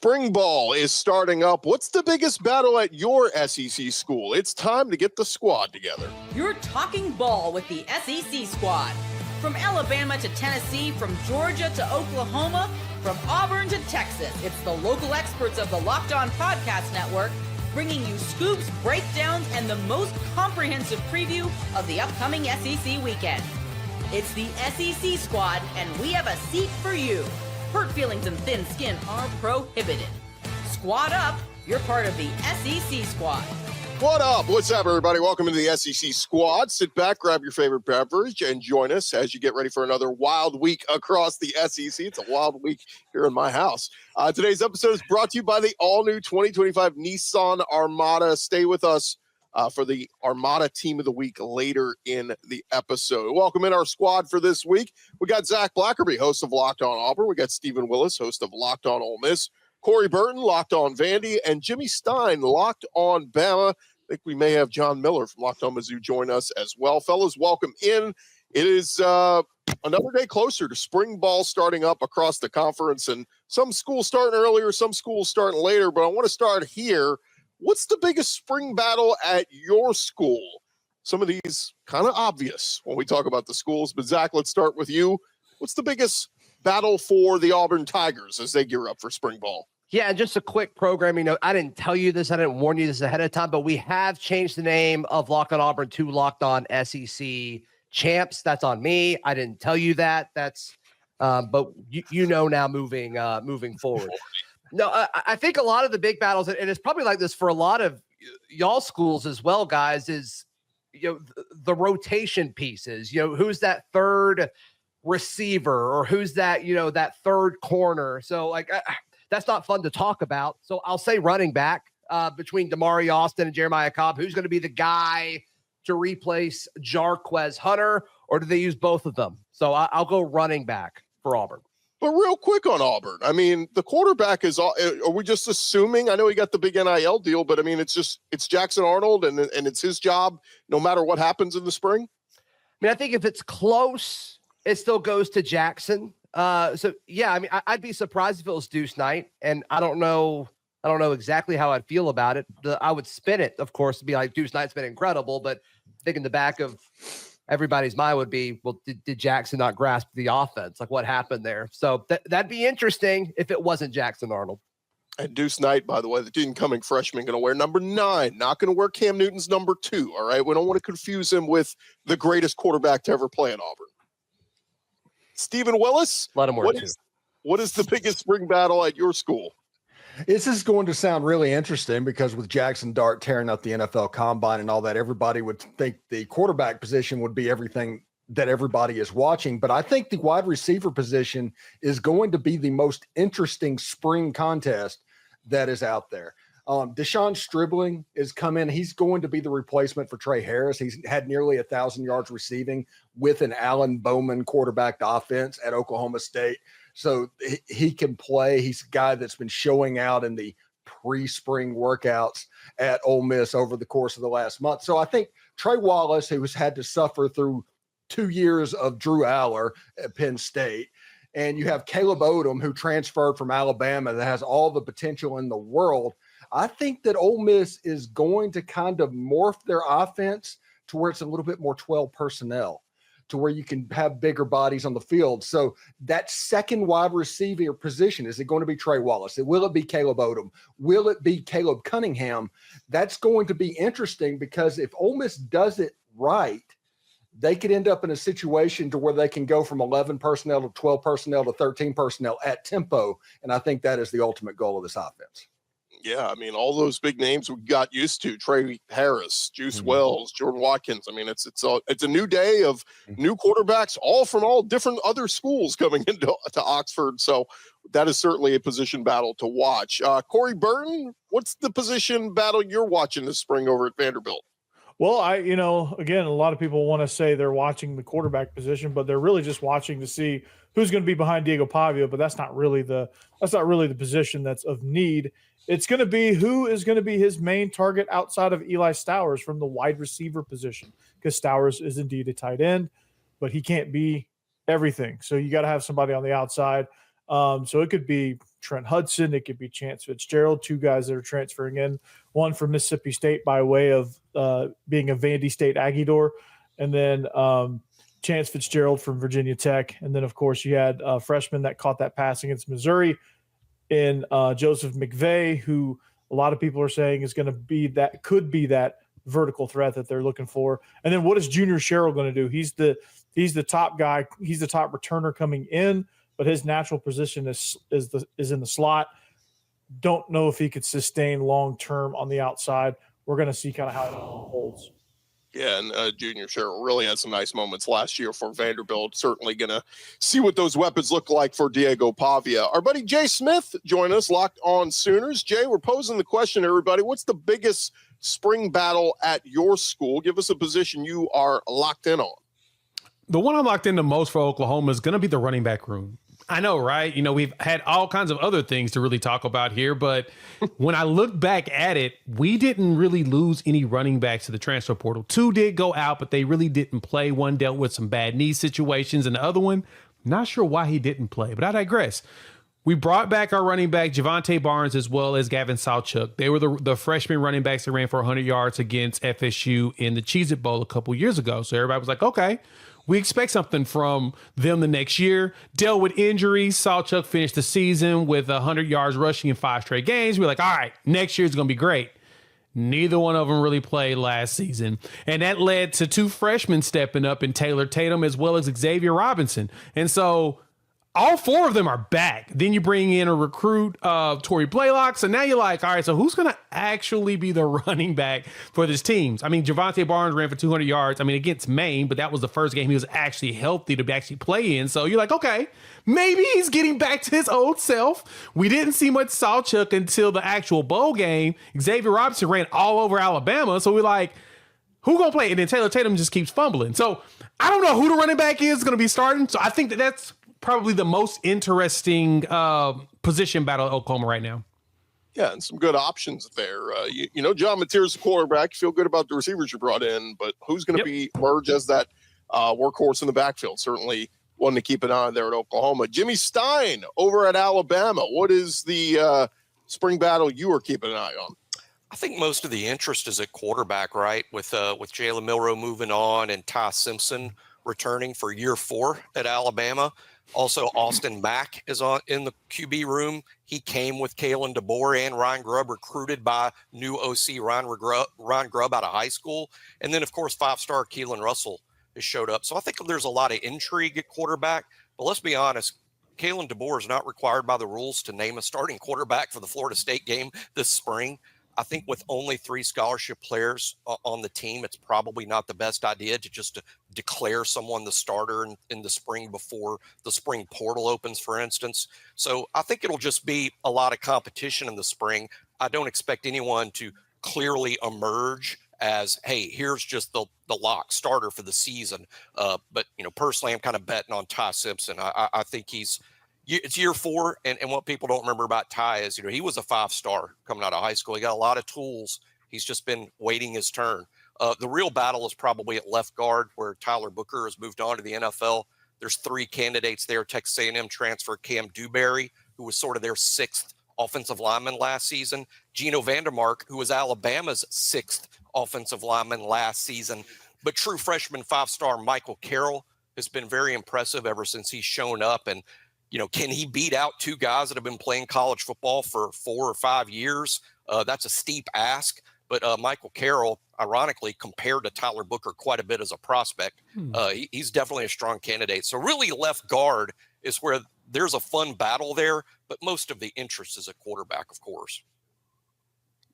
Spring ball is starting up. What's the biggest battle at your SEC school? It's time to get the squad together. You're talking ball with the SEC squad. From Alabama to Tennessee, from Georgia to Oklahoma, from Auburn to Texas, it's the local experts of the Locked On Podcast Network bringing you scoops, breakdowns, and the most comprehensive preview of the upcoming SEC weekend. It's the SEC squad, and we have a seat for you. Hurt feelings and thin skin are prohibited. Squad up, you're part of the SEC squad. What up? What's up, everybody? Welcome to the SEC squad. Sit back, grab your favorite beverage, and join us as you get ready for another wild week across the SEC. It's a wild week here in my house. Today's episode is brought to you by the all-new 2025 Nissan Armada. Stay with us for the Armada Team of the Week later in the episode. Welcome in our squad for this week. We got Zach Blackerby, host of Locked On Auburn. We got Stephen Willis, host of Locked On Ole Miss. Corey Burton, Locked On Vandy. And Jimmy Stein, Locked On Bama. I think we may have John Miller from Locked On Mizzou join us as well. Fellas, welcome in. It is another day closer to spring ball starting up across the conference. And some schools starting earlier, some schools starting later. But I want to start here. What's the biggest spring battle at your school? Some of these kind of obvious when we talk about the schools, but Zach, let's start with you. What's the biggest battle for the Auburn Tigers as they gear up for spring ball? Yeah, and just a quick programming note. I didn't tell you this. I didn't warn you this ahead of time, but we have changed the name of Locked On Auburn to Locked On SEC Champs. That's on me. I didn't tell you that. That's, but you know now moving forward. No, I think a lot of the big battles, and it's probably like this for a lot of y'all schools as well, guys, is, the rotation pieces, who's that third receiver or who's that, that third corner. So that's not fun to talk about. So I'll say running back between Demari Austin and Jeremiah Cobb, who's going to be the guy to replace Jarquez Hunter, or do they use both of them? So I'll go running back for Auburn. But real quick on Auburn, I mean, the quarterback are we just assuming? I know he got the big NIL deal, but I mean, it's Jackson Arnold and it's his job no matter what happens in the spring. I mean, I think if it's close, it still goes to Jackson. So yeah, I mean, I'd be surprised if it was Deuce Knight, and I don't know exactly how I'd feel about it. I would spin it, of course, to be like, Deuce Knight's been incredible, but I think in the back of everybody's mind would be, well, did Jackson not grasp the offense? Like, what happened there? So that'd be interesting if it wasn't Jackson Arnold. And Deuce Knight, by the way, the incoming freshman, going to wear number 9, not going to wear Cam Newton's number 2. All right. We don't want to confuse him with the greatest quarterback to ever play in Auburn. Stephen Willis, let him wear 2. What is the biggest spring battle at your school? This is going to sound really interesting because with Jackson Dart tearing up the NFL Combine and all that, everybody would think the quarterback position would be everything that everybody is watching. But I think the wide receiver position is going to be the most interesting spring contest that is out there. Deshaun Stribling is coming. He's going to be the replacement for Trey Harris. He's had nearly 1,000 yards receiving with an Alan Bowman quarterbacked offense at Oklahoma State. So he can play. He's a guy that's been showing out in the pre-spring workouts at Ole Miss over the course of the last month. So I think Trey Wallace, who has had to suffer through 2 years of Drew Aller at Penn State, and you have Caleb Odom, who transferred from Alabama that has all the potential in the world. I think that Ole Miss is going to kind of morph their offense to where it's a little bit more 12 personnel, to where you can have bigger bodies on the field. So that second wide receiver position, is it going to be Trey Wallace? Will it be Caleb Odom? Will it be Caleb Cunningham? That's going to be interesting because if Ole Miss does it right, they could end up in a situation to where they can go from 11 personnel to 12 personnel to 13 personnel at tempo. And I think that is the ultimate goal of this offense. Yeah, I mean, all those big names we got used to: Trey Harris, Juice Wells, Jordan Watkins. I mean, it's a new day of new quarterbacks, all from all different other schools coming into Oxford. So that is certainly a position battle to watch. Corey Burton, what's the position battle you're watching this spring over at Vanderbilt? Well, again, a lot of people want to say they're watching the quarterback position, but they're really just watching to see who's going to be behind Diego Pavia. But that's not really the position that's of need. It's going to be who is going to be his main target outside of Eli Stowers from the wide receiver position, because Stowers is indeed a tight end, but he can't be everything. So you got to have somebody on the outside. So it could be Trent Hudson. It could be Chance Fitzgerald, 2 guys that are transferring in, one from Mississippi State by way of being a Vandy State Aggiedor, and then Chance Fitzgerald from Virginia Tech. And then, of course, you had a freshman that caught that pass against Missouri in Joseph McVay, who a lot of people are saying is going to be that, could be that vertical threat that they're looking for. And then what is Junior Sherrill going to do? He's the top guy. He's the top returner coming in, but his natural position is in the slot. Don't know if he could sustain long-term on the outside. We're going to see kind of how it unfolds. Yeah, and Junior Sherrill really had some nice moments last year for Vanderbilt. Certainly going to see what those weapons look like for Diego Pavia. Our buddy Jay Smith joined us, Locked On Sooners. Jay, we're posing the question to everybody. What's the biggest spring battle at your school? Give us a position you are locked in on. The one I'm locked into most for Oklahoma is going to be the running back room. I know, right? You know, we've had all kinds of other things to really talk about here, but when I look back at it, we didn't really lose any running backs to the transfer portal. 2 did go out, but they really didn't play. One dealt with some bad knee situations, and the other one, not sure why he didn't play, but I digress. We brought back our running back, Javante Barnes, as well as Gavin Sawchuk. They were the freshman running backs that ran for 100 yards against FSU in the Cheez-It Bowl a couple years ago. So everybody was like, okay, we expect something from them the next year. Dealt with injuries. Sawchuk finished the season with 100 yards rushing in 5 straight games. We were like, all right, next year's going to be great. Neither one of them really played last season. And that led to 2 freshmen stepping up in Taylor Tatum as well as Xavier Robinson. And so all 4 of them are back. Then you bring in a recruit, Torrey Blaylock. So now you're like, all right, so who's going to actually be the running back for this team? I mean, Javante Barnes ran for 200 yards. I mean, against Maine, but that was the first game he was actually healthy to actually play in. So you're like, okay, maybe he's getting back to his old self. We didn't see much Sawchuk until the actual bowl game. Xavier Robinson ran all over Alabama. So we're like, who going to play? And then Taylor Tatum just keeps fumbling. So I don't know who the running back is going to be starting. So I think that's probably the most interesting position battle at Oklahoma right now. Yeah, and some good options there. You know, John Mateer's the quarterback. You feel good about the receivers you brought in, but who's going to be emerge as that workhorse in the backfield? Certainly one to keep an eye on there at Oklahoma. Jimmy Stein over at Alabama. What is the spring battle you are keeping an eye on? I think most of the interest is at quarterback, right? With Jalen Milroe moving on and Ty Simpson returning for year 4 at Alabama. Also, Austin Mack is in the QB room. He came with Kalen DeBoer and Ryan Grubb, recruited by new OC Ryan Grubb out of high school. And then, of course, 5-star Keelan Russell has showed up. So I think there's a lot of intrigue at quarterback. But let's be honest, Kalen DeBoer is not required by the rules to name a starting quarterback for the Florida State game this spring. I think with only 3 scholarship players on the team, it's probably not the best idea to just declare someone the starter in the spring before the spring portal opens, for instance. So I think it'll just be a lot of competition in the spring. I don't expect anyone to clearly emerge as, hey, here's just the lock starter for the season. But, you know, personally, I'm kind of betting on Ty Simpson. I think it's year 4, and what people don't remember about Ty is, you know, he was a 5-star coming out of high school. He got a lot of tools. He's just been waiting his turn. The real battle is probably at left guard, where Tyler Booker has moved on to the NFL. There's 3 candidates there. Texas A&M transfer Cam Dewberry, who was sort of their 6th offensive lineman last season. Geno Vandermark, who was Alabama's 6th offensive lineman last season. But true freshman 5-star Michael Carroll has been very impressive ever since he's shown up. And you know, can he beat out 2 guys that have been playing college football for 4 or 5 years? That's a steep ask. But Michael Carroll, ironically, compared to Tyler Booker quite a bit as a prospect. He's definitely a strong candidate. So really left guard is where there's a fun battle there, but most of the interest is at quarterback, of course.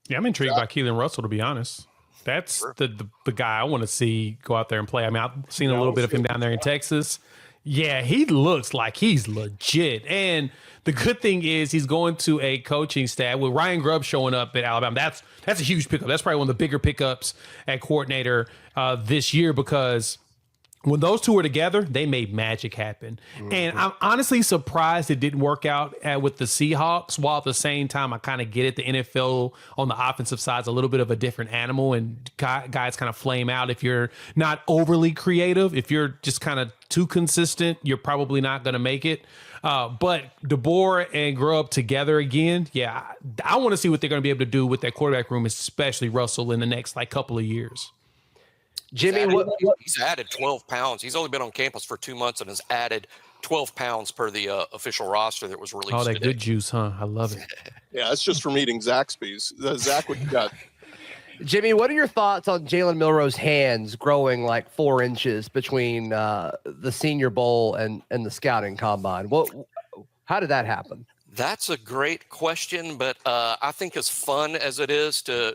Yeah, I'm intrigued by Keelan Russell, to be honest. That's the guy I want to see go out there and play. I mean, I've seen a little bit of him down there in Texas. Yeah, he looks like he's legit. And the good thing is he's going to a coaching staff with Ryan Grubb showing up at Alabama. That's a huge pickup. That's probably one of the bigger pickups at coordinator this year, because when those two were together, they made magic happen. And I'm honestly surprised it didn't work out with the Seahawks, while at the same time, I kind of get it. The NFL on the offensive side is a little bit of a different animal, and guys kind of flame out if you're not overly creative. If you're just kind of too consistent, you're probably not going to make it. But DeBoer and Grubb together again, yeah, I want to see what they're going to be able to do with that quarterback room, especially Russell, in the next couple of years. Jimmy, he's added 12 pounds. He's only been on campus for 2 months and has added 12 pounds per the official roster that was released. Oh, that today. good juice, huh? I love it. Yeah, it's just from eating Zaxby's. Zach, what you got? Jimmy, what are your thoughts on Jalen Milroe's hands growing like 4 inches between the Senior Bowl and the scouting combine? How did that happen? That's a great question, but I think as fun as it is to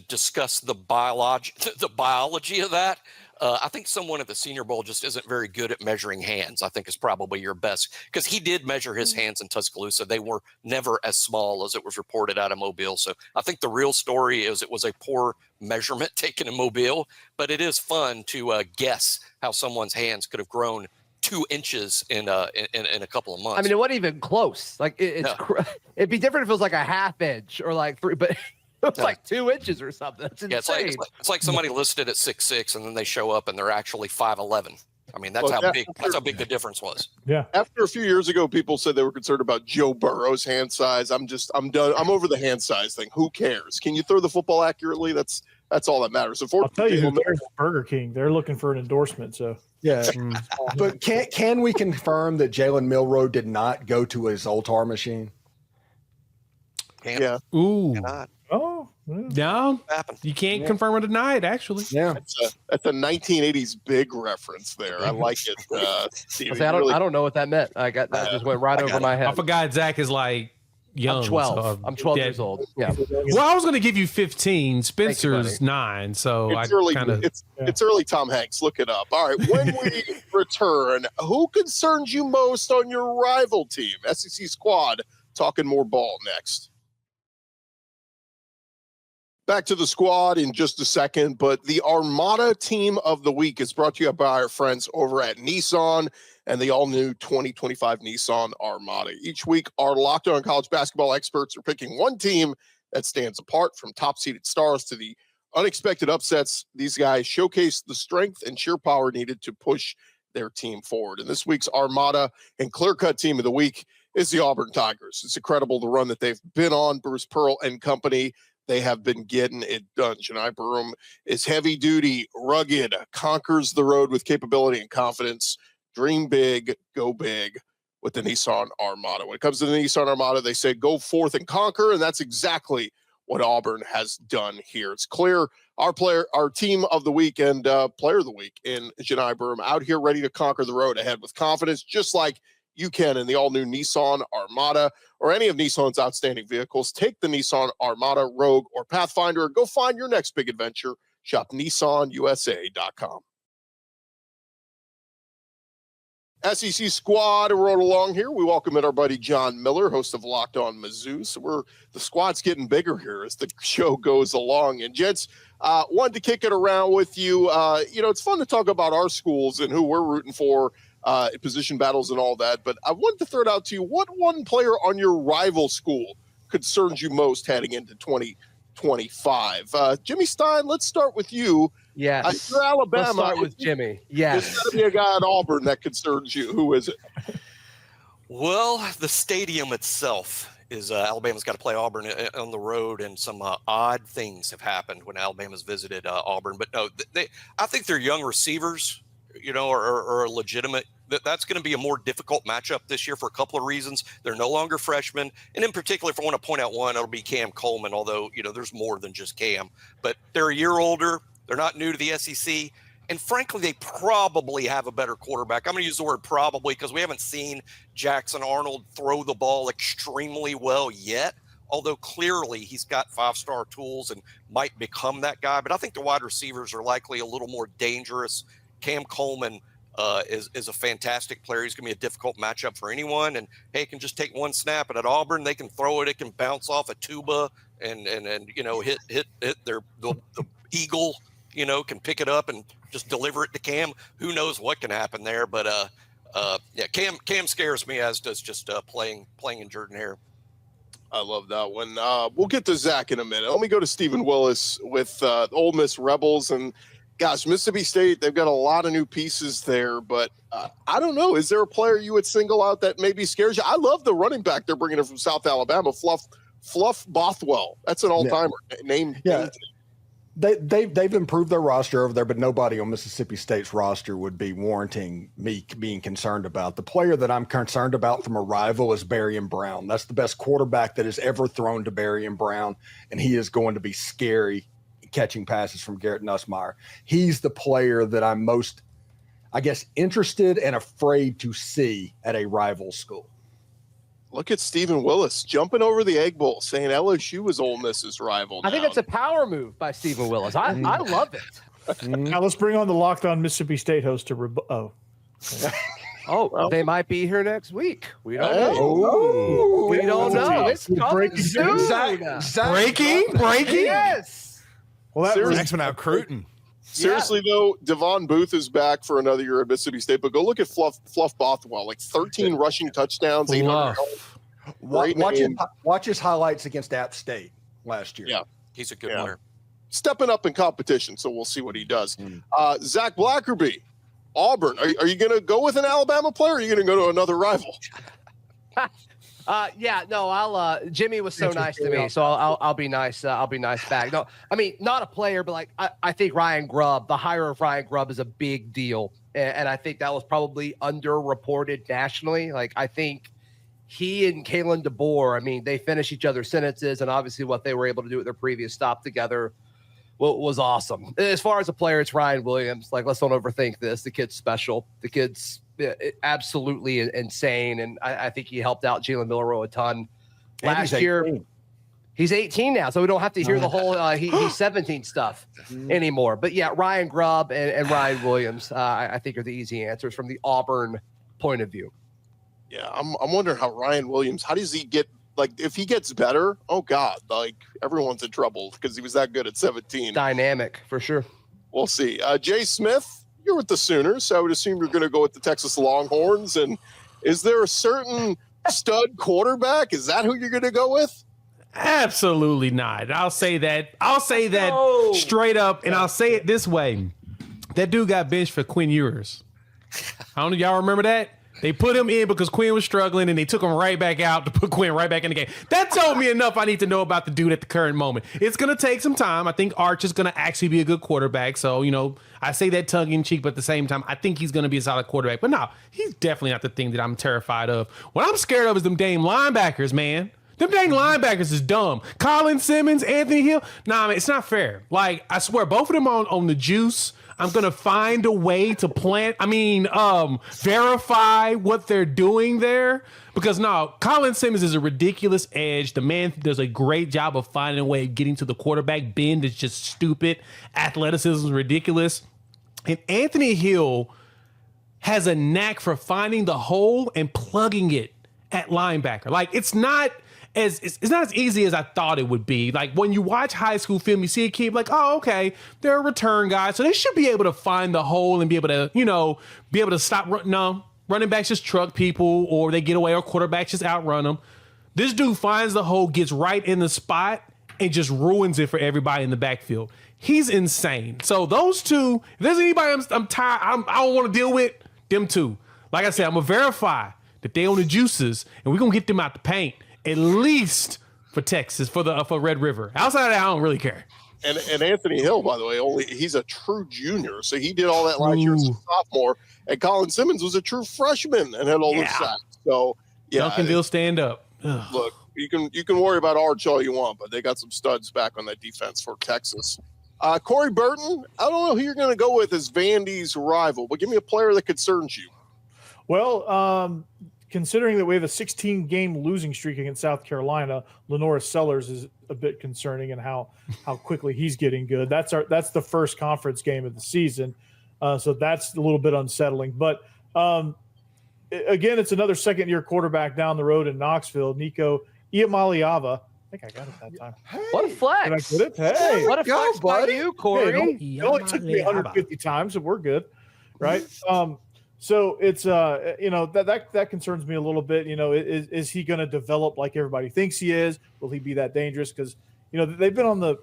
discuss the biology of that, I think someone at the Senior Bowl just isn't very good at measuring hands. I think is probably your best, because he did measure his hands in Tuscaloosa. They were never as small as it was reported out of Mobile. So I think the real story is it was a poor measurement taken in Mobile, but it is fun to guess how someone's hands could have grown 2 inches in a couple of months. I mean, it wasn't even close. Like it'd be different if it was like a half inch or like 3, but it's like 2 inches or something. That's insane. It's like somebody listed at 6'6" and then they show up and they're actually 5'11". I mean, that's how big the difference was. Yeah. After a few years ago, people said they were concerned about Joe Burrow's hand size. I'm done. I'm over the hand size thing. Who cares? Can you throw the football accurately? That's all that matters. I'll tell you who cares. Burger King. They're looking for an endorsement. So Yeah. But can we confirm that Jalen Milroe did not go to his Zoltar machine? Yeah. Ooh. Cannot. oh No, you can't confirm or deny it, actually. Yeah. That's a 1980s big reference there. I like it. Steve, I don't know what that meant. That just went right over my head. I forgot Zach is like young. I'm 12. So I'm 12 years old. Yeah. Well, I was going to give you 15. Spencer's 9. So it's early. It's early. Tom Hanks. Look it up. All right. When we return, who concerns you most on your rival team? SEC Squad talking more ball next. Back to the squad in just a second, but the Armada Team of the Week is brought to you by our friends over at Nissan and the all-new 2025 Nissan Armada. Each week, our Locked On College basketball experts are picking one team that stands apart, from top-seeded stars to the unexpected upsets. These guys showcase the strength and sheer power needed to push their team forward. And this week's Armada and clear-cut Team of the Week is the Auburn Tigers. It's incredible the run that they've been on. Bruce Pearl and company, they have been getting it done. Janai Barum is heavy duty, rugged, conquers the road with capability and confidence. Dream big, go big with the Nissan Armada. When it comes to the Nissan Armada, they say go forth and conquer, and that's exactly what Auburn has done here. It's clear our team of the week and player of the week in Janai Barum out here ready to conquer the road ahead with confidence, just like you can in the all-new Nissan Armada or any of Nissan's outstanding vehicles. Take the Nissan Armada, Rogue, or Pathfinder and go find your next big adventure. Shop NissanUSA.com. SEC Squad rode along here. We welcome in our buddy John Miller, host of Locked On Mizzou. So the squad's getting bigger here as the show goes along. And gents, wanted to kick it around with you. It's fun to talk about our schools and who we're rooting for, position battles and all that. But I wanted to throw it out to you. What one player on your rival school concerns you most heading into 2025? Jimmy Stein, let's start with you. Yes. You're Alabama. Let's start with Jimmy. Yes. There's got to be a guy at Auburn that concerns you. Who is it? Well, the stadium itself is Alabama's got to play Auburn on the road, and some odd things have happened when Alabama's visited Auburn. But no, I think their young receivers, are legitimate. That's going to be a more difficult matchup this year for a couple of reasons. They're no longer freshmen. And in particular, if I want to point out one, it'll be Cam Coleman, although, there's more than just Cam. But they're a year older. They're not new to the SEC. And frankly, they probably have a better quarterback. I'm going to use the word probably because we haven't seen Jackson Arnold throw the ball extremely well yet, although clearly he's got 5-star tools and might become that guy. But I think the wide receivers are likely a little more dangerous. Cam Coleman is a fantastic player. He's going to be a difficult matchup for anyone. And, hey, it can just take one snap. And at Auburn, they can throw it. It can bounce off a tuba and hit the eagle, can pick it up and just deliver it to Cam. Who knows what can happen there? But Cam scares me, as does just playing in Jordan-Hare. I love that one. We'll get to Zach in a minute. Let me go to Stephen Willis with Ole Miss Rebels. And gosh, Mississippi State, they've got a lot of new pieces there, but I don't know. Is there a player you would single out that maybe scares you? I love the running back they're bringing in from South Alabama, Fluff Bothwell. That's an all-timer name. Yeah. They've improved their roster over there, but nobody on Mississippi State's roster would be warranting me being concerned about. The player that I'm concerned about from a rival is Berrien Brown. That's the best quarterback that has ever thrown to Berrien Brown, and he is going to be scary catching passes from Garrett Nussmeier. He's the player that I'm most, I guess, interested and afraid to see at a rival school. Look at Stephen Willis jumping over the Egg Bowl, saying LSU was Ole Miss's rival. I think that's a power move by Stephen Willis. I love it. Now let's bring on the Locked On Mississippi State host to they might be here next week. We don't Hey. know. We don't know. It's coming breaking soon. Breaking. Yes. Well, that Next one out, Cruton. Seriously, though, Devon Booth is back for another year at Mississippi State, but go look at Fluff Bothwell, like 13 rushing touchdowns, 800 yards. Watch his highlights against App State last year. Yeah. He's a good player. Stepping up in competition, so we'll see what he does. Zach Blackerby, Auburn. Are you going to go with an Alabama player, or are you going to go to another rival? Jimmy was so nice to me, so I'll be nice. I'll be nice back. No, I mean, not a player, but like I think Ryan Grubb, the hire of Ryan Grubb is a big deal, and I think that was probably underreported nationally. Like I think he and Kalen DeBoer, I mean, they finish each other's sentences, and obviously what they were able to do at their previous stop together was awesome. As far as a player, it's Ryan Williams. Like, let's don't overthink this. The kid's special. The kid's absolutely insane, and I think he helped out Jalen Milroe a ton last year. He's 18 now, so we don't have to hear the whole he's 17 stuff anymore. But yeah, Ryan Grubb and Ryan Williams, I think are the easy answers from the Auburn point of view. Yeah, I'm wondering how Ryan Williams, how does he get, like, if he gets better, oh God, like everyone's in trouble because he was that good at 17. Dynamic for sure. We'll see. Jay Smith, you're with the Sooners, so I would assume you're going to go with the Texas Longhorns. And is there a certain stud quarterback? Is that who you're going to go with? Absolutely not. I'll say that straight up, and I'll say it this way. That dude got benched for Quinn Ewers. I don't know if y'all remember that. They put him in because Quinn was struggling, and they took him right back out to put Quinn right back in the game. That told me enough I need to know about the dude at the current moment. It's going to take some time. I think Arch is going to actually be a good quarterback. So, I say that tongue-in-cheek, but at the same time, I think he's going to be a solid quarterback. But no, he's definitely not the thing that I'm terrified of. What I'm scared of is them dang linebackers, man. Them dang linebackers is dumb. Colin Simmons, Anthony Hill. Nah, man, it's not fair. Like, I swear, both of them on the juice. I'm going to find a way to verify what they're doing there. Because no, Colin Simmons is a ridiculous edge. The man does a great job of finding a way of getting to the quarterback. Bend is just stupid. Athleticism is ridiculous. And Anthony Hill has a knack for finding the hole and plugging it at linebacker. Like, it's not as easy as I thought it would be. Like, when you watch high school film, you see a kid like, oh, okay, they're a return guy, so they should be able to find the hole and be able to stop. No, running backs just truck people, or they get away, or quarterbacks just outrun them. This dude finds the hole, gets right in the spot, and just ruins it for everybody in the backfield. He's insane. So those two, if there's anybody I'm tired, I don't want to deal with, them two. Like I said, I'm gonna verify that they own the juices, and we're gonna get them out the paint. At least for Texas, for Red River. Outside of that, I don't really care. And Anthony Hill, by the way, he's a true junior, so he did all that last year as a sophomore. And Colin Simmons was a true freshman and had all those sacks. So yeah, Duncanville, stand up. Ugh. Look, you can worry about Arch all you want, but they got some studs back on that defense for Texas. Corey Burton, I don't know who you're going to go with as Vandy's rival, but give me a player that concerns you. Well, considering that we have a 16-game losing streak against South Carolina, Lenora Sellers is a bit concerning, and how quickly he's getting good. That's the first conference game of the season, so that's a little bit unsettling. But again, it's another second-year quarterback down the road in Knoxville, Nico Iamaleava. think I got it that time. What a flex. Did I get it? Hey, What a flex by you, Corey. it only took me 150 times, so we're good, right? So it's that concerns me a little bit. Is he going to develop like everybody thinks he is? Will he be that dangerous? Because they've been on the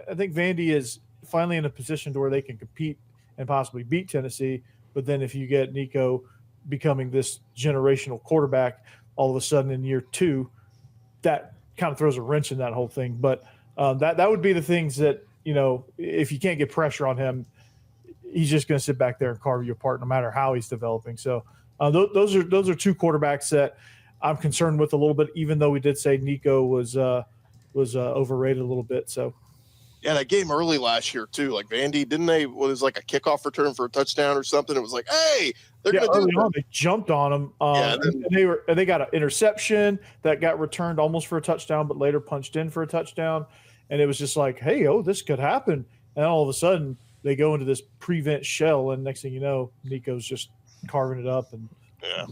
I think Vandy is finally in a position to where they can compete and possibly beat Tennessee. But then if you get Nico becoming this generational quarterback all of a sudden in year 2, that kind of throws a wrench in that whole thing. But that would be the things that, if you can't get pressure on him, he's just going to sit back there and carve you apart no matter how he's developing. So those are two quarterbacks that I'm concerned with a little bit, even though we did say Nico was overrated a little bit. So. Yeah, that game early last year too. Like Vandy, didn't they? Was like a kickoff return for a touchdown or something. It was like, hey, they're going to do it. They jumped on them. And they got an interception that got returned almost for a touchdown, but later punched in for a touchdown. And it was just like, hey, this could happen. And all of a sudden, they go into this prevent shell, and next thing you know, Nico's just carving it up, and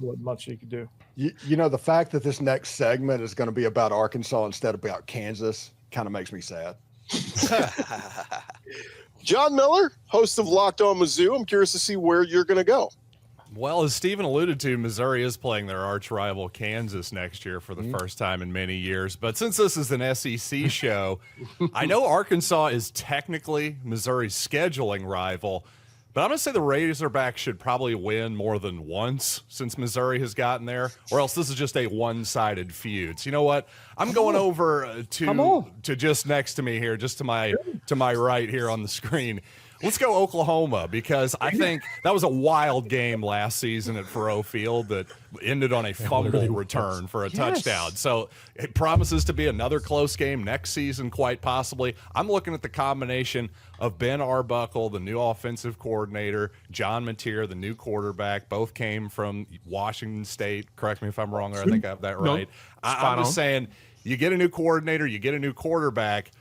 wasn't much he could do. The fact that this next segment is going to be about Arkansas instead of about Kansas kind of makes me sad. John Miller, host of Locked On Mizzou. I'm curious to see where you're going to go. Well, as Stephen alluded to, Missouri is playing their arch rival Kansas next year for the first time in many years. But since this is an SEC show, I know Arkansas is technically Missouri's scheduling rival, but I'm going to say the Razorbacks should probably win more than once since Missouri has gotten there, or else this is just a one-sided feud. So you know what? I'm going over to just next to me here, just to my right here on the screen. Let's go Oklahoma, because I think that was a wild game last season at Faroe Field that ended on a fumble return for a touchdown. So it promises to be another close game next season, quite possibly. I'm looking at the combination of Ben Arbuckle, the new offensive coordinator, John Mateer, the new quarterback. Both came from Washington State. Correct me if I'm wrong, or I think I have that right. I'm just saying, you get a new coordinator, you get a new quarterback.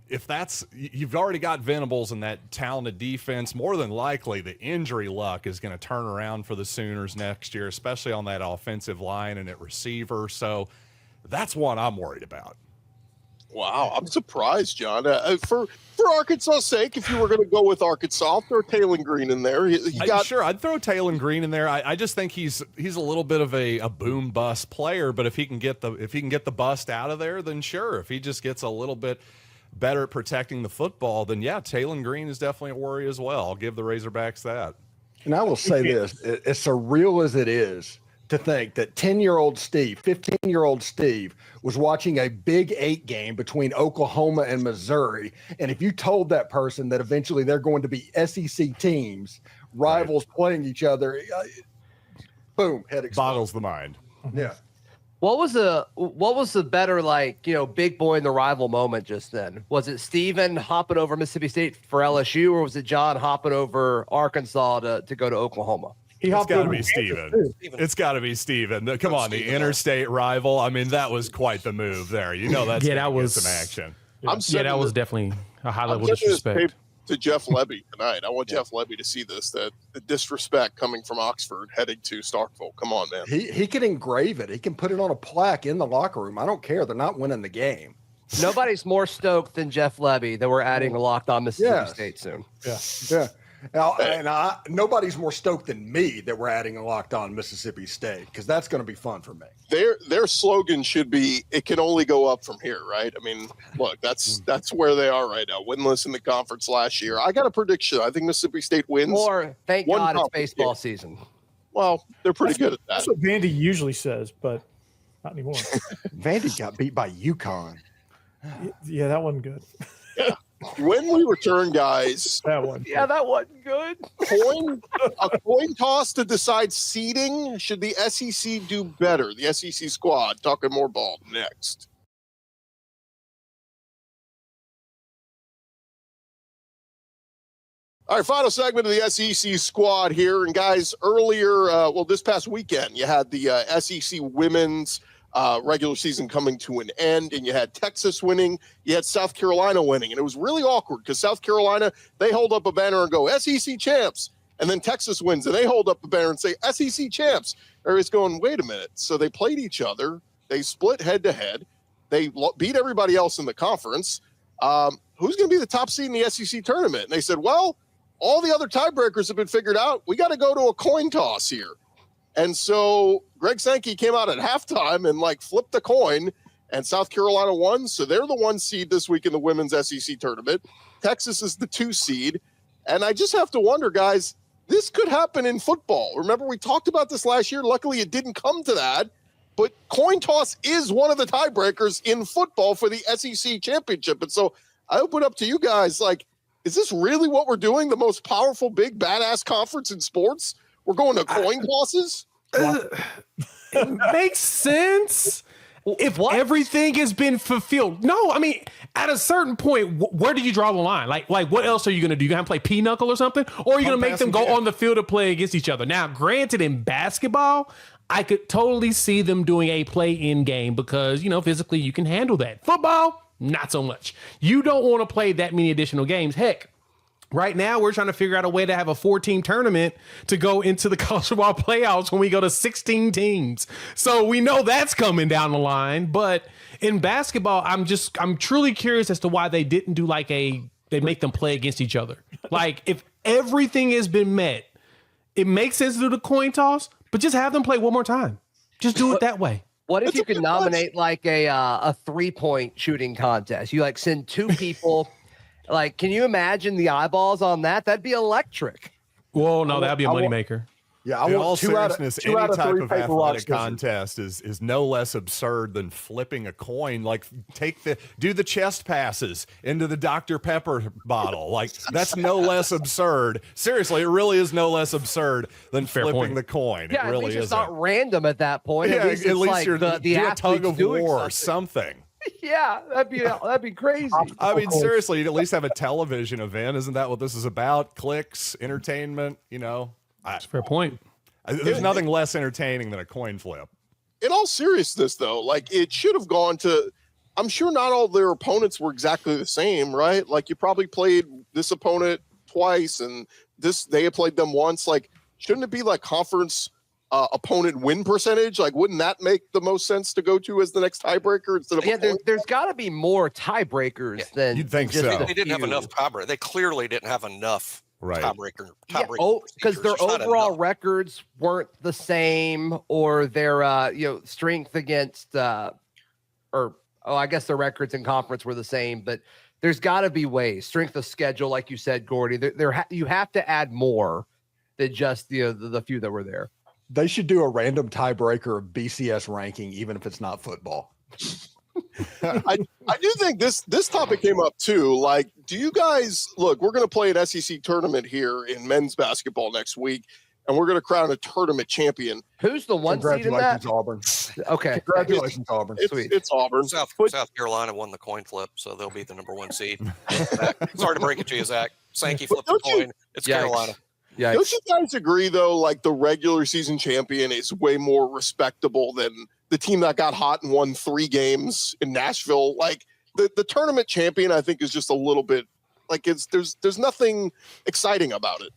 If you've already got Venables and that talented defense, more than likely the injury luck is going to turn around for the Sooners next year, especially on that offensive line and at receiver. So that's one I'm worried about. Wow, I'm surprised, John. For Arkansas' sake, if you were going to go with Arkansas, throw Taylon Green in there. Sure, I'd throw Taylon Green in there. I just think he's a little bit of a boom bust player, but if he can get the bust out of there, then sure. If he just gets a little bit better at protecting the football, then Taylon Green is definitely a worry as well. I'll give the Razorbacks that. And I will say this, as surreal as it is to think that 10-year-old Steve, 15-year-old Steve was watching a Big 8 game between Oklahoma and Missouri. And if you told that person that eventually they're going to be SEC teams, rivals playing each other, boom, head explodes. Boggles the mind. Yeah. What was the better, big boy in the rival moment just then? Was it Stephen hopping over Mississippi State for LSU, or was it John hopping over Arkansas to go to Oklahoma? It's got to be Stephen. It's got to be Stephen. Come on, the interstate rival. I mean, that was quite the move there. That's that was some action. That was definitely a high level disrespect to Jeff Lebby tonight. I want Jeff Lebby to see this, the disrespect coming from Oxford heading to Starkville. Come on, man. He can engrave it. He can put it on a plaque in the locker room. I don't care. They're not winning the game. Nobody's more stoked than Jeff Lebby that we're adding a Locked On Mississippi State soon. Yeah. Nobody's more stoked than me that we're adding a Locked On Mississippi State, because that's going to be fun for me. Their slogan should be, it can only go up from here, right? I mean, look, that's where they are right now. Winless in the conference last year. I got a prediction. I think Mississippi State wins. Or thank God it's baseball season. Well, they're pretty good at that. That's what Vandy usually says, but not anymore. Vandy got beat by UConn. Yeah, that wasn't good. Yeah. When we return, guys, that wasn't good. A coin toss to decide seeding. Should the SEC do better? The SEC squad talking more ball next. All right, final segment of the SEC squad here. And guys, earlier, this past weekend, you had the SEC women's regular season coming to an end, and you had Texas winning, you had South Carolina winning, and it was really awkward because South Carolina, they hold up a banner and go SEC champs, and then Texas wins and they hold up a banner and say SEC champs. Everybody's going, wait a minute. So they played each other, they split head to head, They beat everybody else in the conference. Who's going to be the top seed in the SEC tournament? And they said, well, all the other tiebreakers have been figured out. We got to go to a coin toss here. And so Greg Sankey came out at halftime and like flipped the coin, and South Carolina won. So they're the 1 seed this week in the women's SEC tournament. Texas is the 2 seed. And I just have to wonder, guys, this could happen in football. Remember, we talked about this last year. Luckily, it didn't come to that. But coin toss is one of the tiebreakers in football for the SEC championship. And so I open up to you guys, like, is this really what we're doing? The most powerful, big, badass conference in sports? We're going to coin tosses? It makes sense if everything has been fulfilled. No, I mean, at a certain point, where do you draw the line? Like what else are you going to do? You going to play pinochle or something? Or are you going to make them go on the field to play against each other? Now, granted, in basketball, I could totally see them doing a play-in game because, physically you can handle that. Football, not so much. You don't want to play that many additional games. Heck, right now we're trying to figure out a way to have a 4-team tournament to go into the college football playoffs when we go to 16 teams. So we know that's coming down the line. But in basketball, I'm truly curious as to why they didn't do they make them play against each other. Like, if everything has been met, it makes sense to do the coin toss, but just have them play one more time. Just do it that way. What if you could nominate like a 3-point shooting contest? You send 2 people. Like, can you imagine the eyeballs on that? That'd be electric. Well, no, that'd be a moneymaker. Yeah, I in want all 2 out of seriousness, 2 out any of type 3 of paper rock, athletic scissors. contest is no less absurd than flipping a coin. Like, do the chest passes into the Dr. Pepper bottle. Like, that's no less absurd. Seriously, it really is no less absurd than flipping the coin. Yeah, it really at least it's isn't. not random at that point. Yeah, at least you're the do a tug of doing war or something. something. Yeah, that'd be crazy. I mean, seriously, you'd at least have a television event. Isn't that what this is about? Clicks, entertainment, That's a fair point. There's nothing less entertaining than a coin flip. In all seriousness, though, like, it should have gone to, I'm sure not all their opponents were exactly the same, right? Like, you probably played this opponent twice and they had played them once. Like, shouldn't it be like conference opponent win percentage? Like, wouldn't that make the most sense to go to as the next tiebreaker instead of? Yeah, there's got to be more tiebreakers than you'd think just so. the They didn't have few. enough tiebreaker. They clearly didn't have enough tiebreaker. Because their overall records weren't the same, or their strength against I guess their records in conference were the same, but there's got to be ways. Strength of schedule, like you said, Gordy. You have to add more than just the few that were there. They should do a random tiebreaker of BCS ranking, even if it's not football. I do think this topic came up too. Like, do you guys look? We're going to play an SEC tournament here in men's basketball next week, and we're going to crown a tournament champion. Who's the 1 seed in that? Congratulations, Auburn. Okay, Congratulations, Auburn. It's Auburn. South Carolina won the coin flip, so they'll be the number 1 seed. Sorry to break it to you, Zach. Sankey flipped the coin. It's Yikes. Carolina. Yeah. Don't you guys agree, though? Like, the regular season champion is way more respectable than the team that got hot and won 3 games in Nashville. Like, the tournament champion, I think, is just a little bit like there's nothing exciting about it.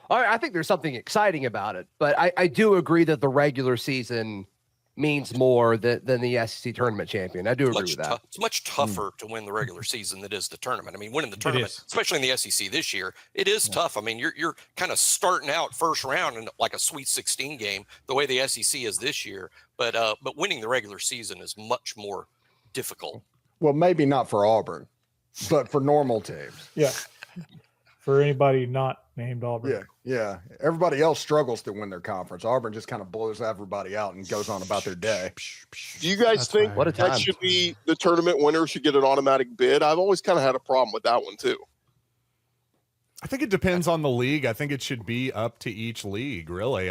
All right, I think there's something exciting about it, but I do agree that the regular season means more than the SEC tournament champion. I do agree with that. It's much tougher to win the regular season than it is the tournament. I mean, winning the tournament, especially in the SEC this year, it is tough. I mean, you're kind of starting out first round in like a Sweet 16 game, the way the SEC is this year. But winning the regular season is much more difficult. Well, maybe not for Auburn, but for normal teams. Yeah. For anybody not named Auburn. Yeah. Everybody else struggles to win their conference. Auburn just kind of blows everybody out and goes on about their day. Do you guys think What a time. that should be the tournament winner should get an automatic bid? I've always kind of had a problem with that one too. I think it depends on the league. I think it should be up to each league, really.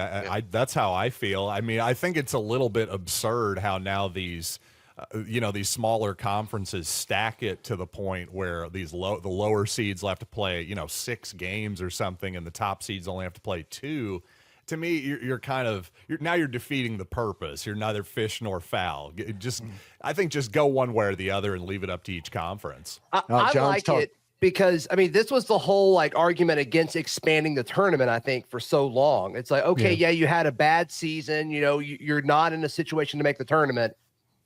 That's how I feel. I mean, I think it's a little bit absurd how now these these smaller conferences stack it to the point where the lower seeds will have to play, 6 games or something, and the top seeds only have to play 2. To me, you're defeating the purpose. You're neither fish nor fowl. I think just go one way or the other and leave it up to each conference. I like it because, I mean, this was the whole argument against expanding the tournament, I think, for so long. It's like, okay, you had a bad season, you're not in a situation to make the tournament.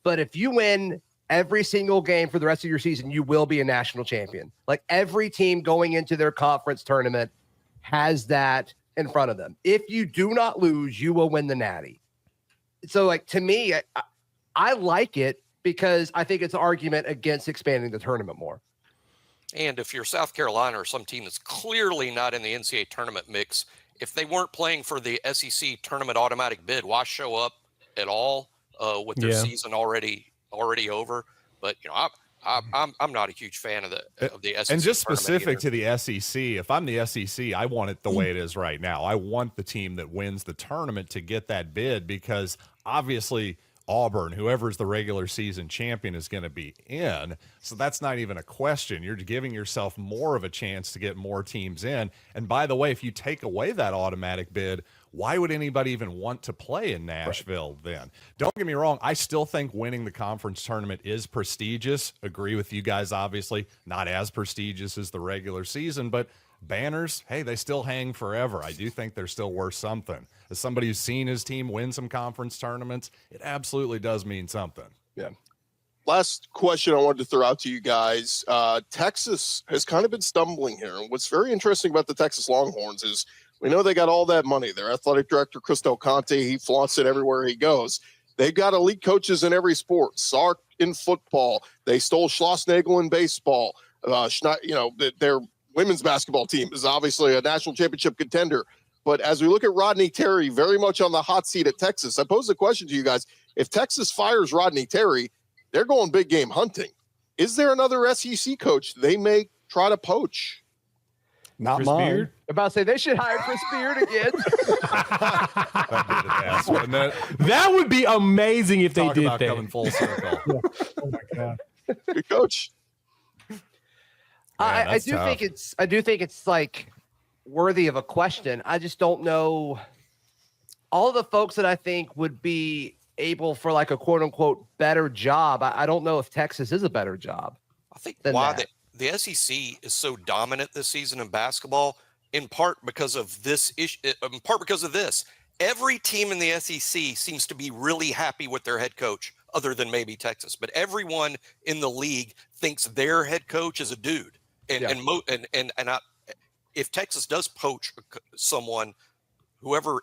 But if you win every single game for the rest of your season, you will be a national champion. Like every team going into their conference tournament has that in front of them. If you do not lose, you will win the Natty. So like to me, I like it because I think it's an argument against expanding the tournament more. And if you're South Carolina or some team that's clearly not in the NCAA tournament mix, if they weren't playing for the SEC tournament automatic bid, why show up at all with their season already over? But I'm not a huge fan of the SEC. And just specific either. to the SEC, if I'm the SEC, I want it the way it is right now. I want the team that wins the tournament to get that bid because obviously Auburn, whoever's the regular season champion, is going to be in. So that's not even a question. You're giving yourself more of a chance to get more teams in. And by the way, if you take away that automatic bid, why would anybody even want to play in Nashville then? Don't get me wrong. I still think winning the conference tournament is prestigious. Agree with you guys, obviously. Not as prestigious as the regular season, but banners, hey, they still hang forever. I do think they're still worth something. As somebody who's seen his team win some conference tournaments, it absolutely does mean something. Yeah. Last question I wanted to throw out to you guys. Texas has kind of been stumbling here. And what's very interesting about the Texas Longhorns is we know they got all that money. Their athletic director, Chris Del Conte, he flaunts it everywhere he goes. They've got elite coaches in every sport. Sark in football. They stole Schlossnagel in baseball. Their women's basketball team is obviously a national championship contender. But as we look at Rodney Terry, very much on the hot seat at Texas, I pose the question to you guys. If Texas fires Rodney Terry, they're going big game hunting. Is there another SEC coach they may try to poach? Not Chris mine. Beard? About to say they should hire Chris Beard again. That would be amazing if they Talk did about that. coming full circle. Oh my God. Good coach. Man, I that's do tough. think it's like worthy of a question. I just don't know all the folks that I think would be able for like a quote unquote better job. I don't know if Texas is a better job. I think than why that. the SEC is so dominant this season in basketball, in part because of this issue, in part because of this. Every team in the SEC seems to be really happy with their head coach, other than maybe Texas. But everyone in the league thinks their head coach is a dude. If Texas does poach someone, whoever,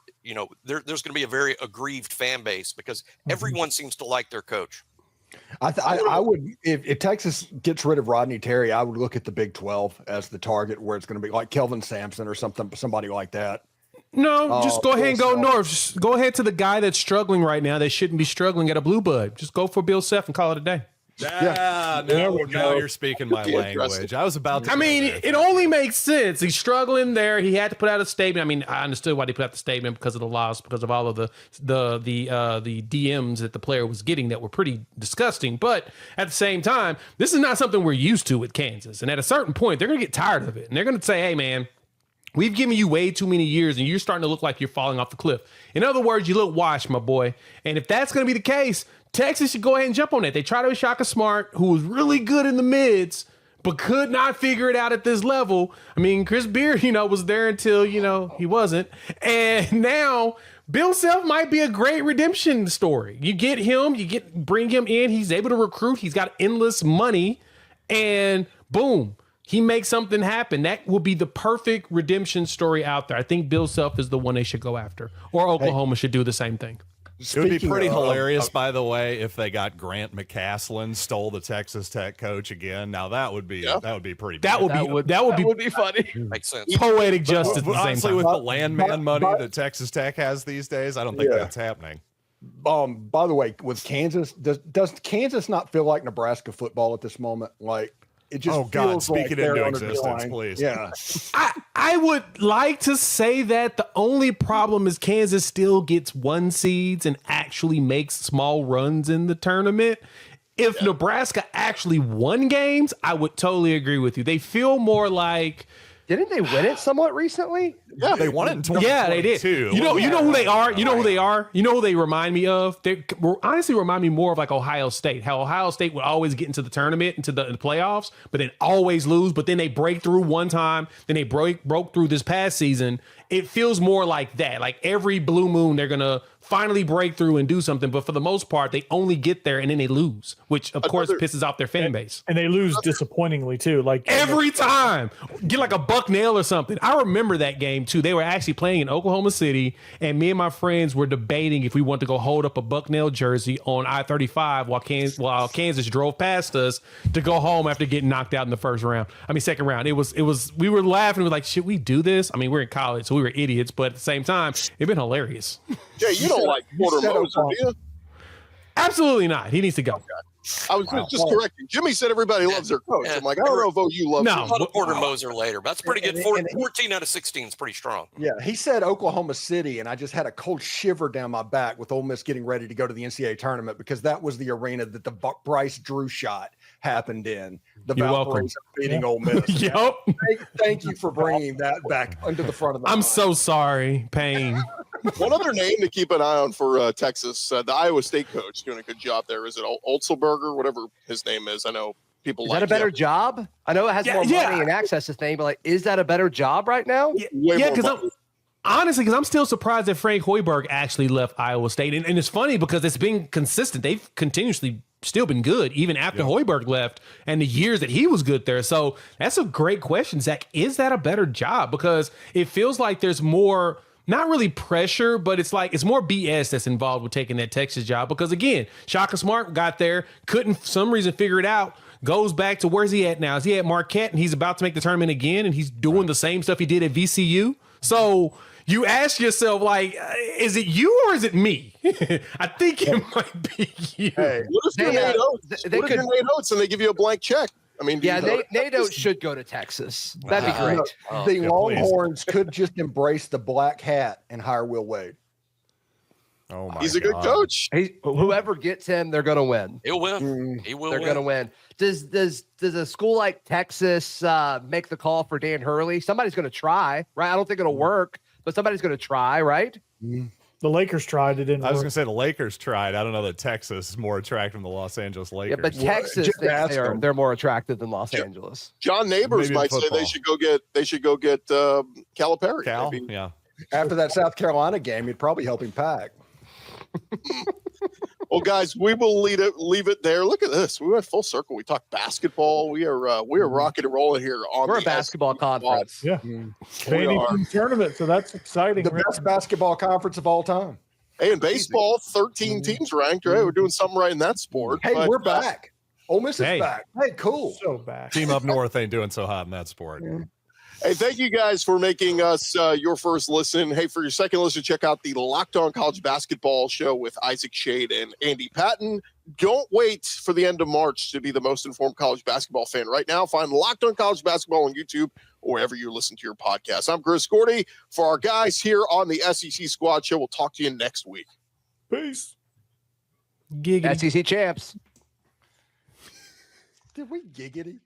there's going to be a very aggrieved fan base because everyone seems to like their coach. I would, if Texas gets rid of Rodney Terry, I would look at the Big 12 as the target where it's going to be like Kelvin Sampson or somebody like that. No, just go ahead and go Bill Self. north. Just go ahead to the guy that's struggling right now. They shouldn't be struggling at a blue bud. Just go for Bill Self and call it a day. Now you're speaking my language. I was about to. I mean, it only makes sense. He's struggling there. He had to put out a statement. I mean, I understood why they put out the statement because of the loss, because of all of the DMs that the player was getting that were pretty disgusting. But at the same time, this is not something we're used to with Kansas. And at a certain point, they're going to get tired of it. And they're going to say, hey, man, we've given you way too many years and you're starting to look like you're falling off the cliff. In other words, you look washed, my boy. And if that's going to be the case, Texas should go ahead and jump on it. They tried to Shaka Smart, who was really good in the mids, but could not figure it out at this level. I mean, Chris Beard, was there until, he wasn't. And now Bill Self might be a great redemption story. You get him, bring him in. He's able to recruit. He's got endless money and boom, he makes something happen. That will be the perfect redemption story out there. I think Bill Self is the one they should go after, or Oklahoma should do the same thing. It would be pretty hilarious, by the way, if they got Grant McCaslin, stole the Texas Tech coach again. Now that would be pretty. That would be funny. Makes sense. Poetic justice. But at the same honestly, time. with the landman money that Texas Tech has these days, I don't think that's happening. By the way, with Kansas, does Kansas not feel like Nebraska football at this moment? Like it just feels speak like it they're into under the existence, line. please. Yeah. I would like to say that the only problem is Kansas still gets 1 seeds and actually makes small runs in the tournament. If Nebraska actually won games, I would totally agree with you. They feel more like. Didn't they win it somewhat recently? Yeah, they won it in 2022. Yeah, they did. You know who they are? You know who they are? You know who they remind me of? They honestly remind me more of like Ohio State. How Ohio State would always get into the tournament, into the playoffs, but then always lose. But then they break through one time. Then they broke through this past season, it feels more like that. Like every blue moon, they're going to finally break through and do something. But for the most part, they only get there and then they lose, which of course pisses off their fan base. And they lose disappointingly too. Like every time, get like a buck nail or something. I remember that game too. They were actually playing in Oklahoma City, and me and my friends were debating if we want to go hold up a buck nail jersey on I-35 while Kansas drove past us to go home after getting knocked out in the second round. It was. We were laughing. We were like, should we do this? I mean, we're in college, so we were idiots, but at the same time, it'd been hilarious. Yeah, you don't like Porter Moser, do you? Absolutely not. He needs to go. Okay. I was just correcting. Jimmy said everybody loves their coach. I'm like, I don't know if you love him. Porter Moser later. That's pretty good. 14 out of 16 is pretty strong. Yeah, he said Oklahoma City, and I just had a cold shiver down my back with Ole Miss getting ready to go to the NCAA tournament because that was the arena that the Bryce Drew shot happened in. The Valparaiso beating Ole Miss. Yep. Thank you for bringing that back under the front of the I'm mind. so sorry, Payne. One other name to keep an eye on for Texas, the Iowa State coach doing a good job there. Is it Olselberger, whatever his name is? I know people is that a better job? I know it has more money and access to things, but like, is that a better job right now? Yeah, because I'm still surprised that Frank Hoiberg actually left Iowa State. And it's funny because it's been consistent. They've continuously still been good, even after Hoiberg left and the years that he was good there. So that's a great question, Zach. Is that a better job? Because it feels like there's more, not really pressure, but it's like it's more BS that's involved with taking that Texas job. Because again, Shaka Smart got there, couldn't for some reason figure it out, goes back to where's he at now? Is he at Marquette and he's about to make the tournament again and he's doing the same stuff he did at VCU? So you ask yourself, like, is it you or is it me? I think it might be you. Hey, what if you're Nate Oates and they give you a blank check? I mean, Nate Oates should go to Texas. That'd be great. The Longhorns could just embrace the black hat and hire Will Wade. Oh my! He's a good coach. Whoever gets him, they're going to win. He'll win. He will. They're going to win. Does a school like Texas make the call for Dan Hurley? Somebody's going to try, right? I don't think it'll work, but somebody's going to try, right? The Lakers tried. It didn't work. I was going to say the Lakers tried. I don't know that Texas is more attractive than the Los Angeles Lakers. Yeah, but Texas, they're more attractive than Los Angeles. John Neighbors might say they should go get Calipari. Cal, maybe. yeah. After that South Carolina game, you'd probably help him pack. Well, guys, we will leave it there. Look at this. We went full circle. We talked basketball. We are rocking and rolling here on We're a basketball conference. Yeah. Tournament, so that's exciting. The best basketball conference of all time. Hey, in baseball, 13 teams ranked, right? We're doing something right in that sport. Hey, we're back. Ole Miss is back. Hey, cool. So back. Team up north ain't doing so hot in that sport. Yeah. Hey, thank you guys for making us your first listen. Hey, for your second listen, check out the Locked On College Basketball Show with Isaac Shade and Andy Patton. Don't wait for the end of March to be the most informed college basketball fan. Right now, find Locked On College Basketball on YouTube or wherever you listen to your podcast. I'm Chris Gordy. For our guys here on the SEC Squad Show, we'll talk to you next week. Peace. SEC champs. Did we giggity?